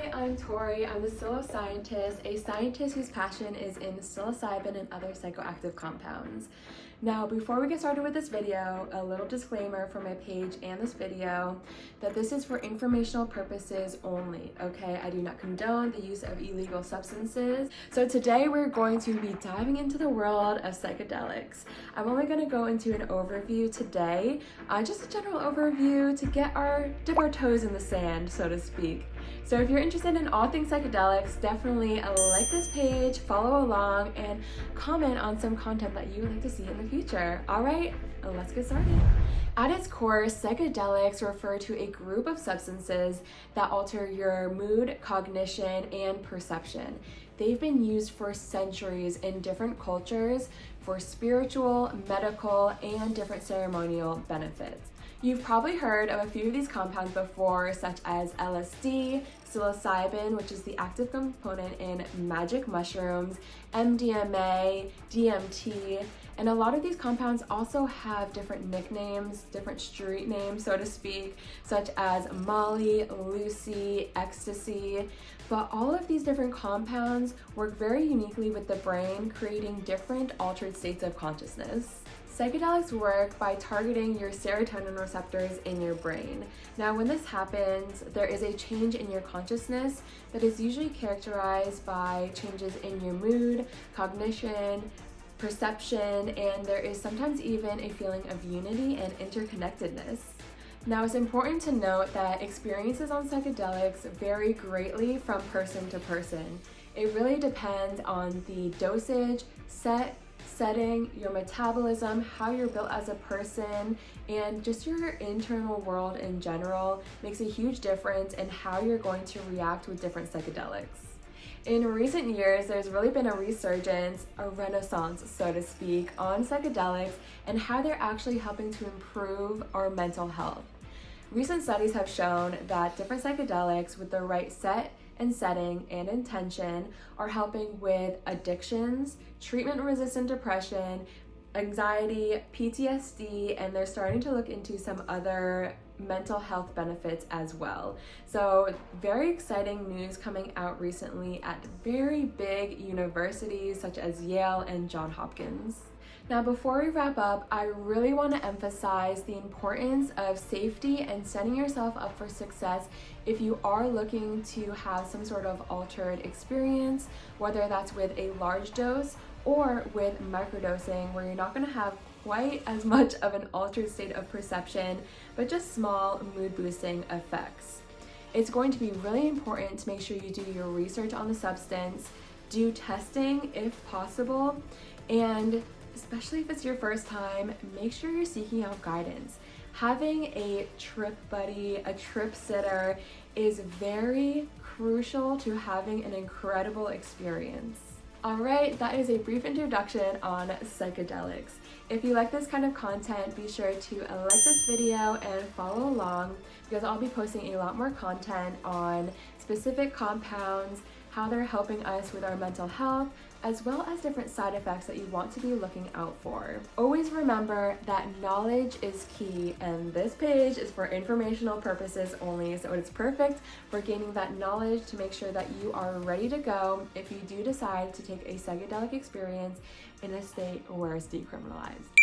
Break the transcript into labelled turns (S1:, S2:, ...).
S1: Hi, I'm Tori. I'm the psilocybin, a scientist whose passion is in psilocybin and other psychoactive compounds. Now, before we get started with this video, a little disclaimer for my page and this video that this is for informational purposes only, okay? I do not condone the use of illegal substances. So today we're going to be diving into the world of psychedelics. I'm only going to go into an overview today, just a general overview to dip our toes in the sand, so to speak. So if you're interested in all things psychedelics, definitely like this page, follow along, and comment on some content that you would like to see in the future. All right, let's get started. At its core, psychedelics refer to a group of substances that alter your mood, cognition, and perception. They've been used for centuries in different cultures for spiritual, medical, and different ceremonial benefits. You've probably heard of a few of these compounds before, such as LSD, psilocybin, which is the active component in magic mushrooms, MDMA, DMT, and a lot of these compounds also have different nicknames, different street names, so to speak, such as Molly, Lucy, Ecstasy. But all of these different compounds work very uniquely with the brain, creating different altered states of consciousness. Psychedelics work by targeting your serotonin receptors in your brain. Now, when this happens, there is a change in your consciousness that is usually characterized by changes in your mood, cognition, perception, and there is sometimes even a feeling of unity and interconnectedness. Now, it's important to note that experiences on psychedelics vary greatly from person to person. It really depends on the dosage, setting, your metabolism, how you're built as a person, and just your internal world in general makes a huge difference in how you're going to react with different psychedelics. In recent years, there's really been a resurgence, a renaissance, so to speak, on psychedelics and how they're actually helping to improve our mental health. Recent studies have shown that different psychedelics with the right setting and intention are helping with addictions, treatment-resistant depression, anxiety, PTSD, and they're starting to look into some other mental health benefits as well. So very exciting news coming out recently at very big universities such as Yale and Johns Hopkins. Now, before we wrap up, I really want to emphasize the importance of safety and setting yourself up for success if you are looking to have some sort of altered experience, whether that's with a large dose or with microdosing, where you're not going to have quite as much of an altered state of perception, but just small mood-boosting effects. It's going to be really important to make sure you do your research on the substance, do testing if possible, and especially if it's your first time, make sure you're seeking out guidance. Having a trip buddy, a trip sitter is very crucial to having an incredible experience. Alright, that is a brief introduction on psychedelics. If you like this kind of content, be sure to like this video and follow along because I'll be posting a lot more content on specific compounds, how they're helping us with our mental health, as well as different side effects that you want to be looking out for. Always remember that knowledge is key, and this page is for informational purposes only, so it's perfect for gaining that knowledge to make sure that you are ready to go if you do decide to take a psychedelic experience in a state where it's decriminalized.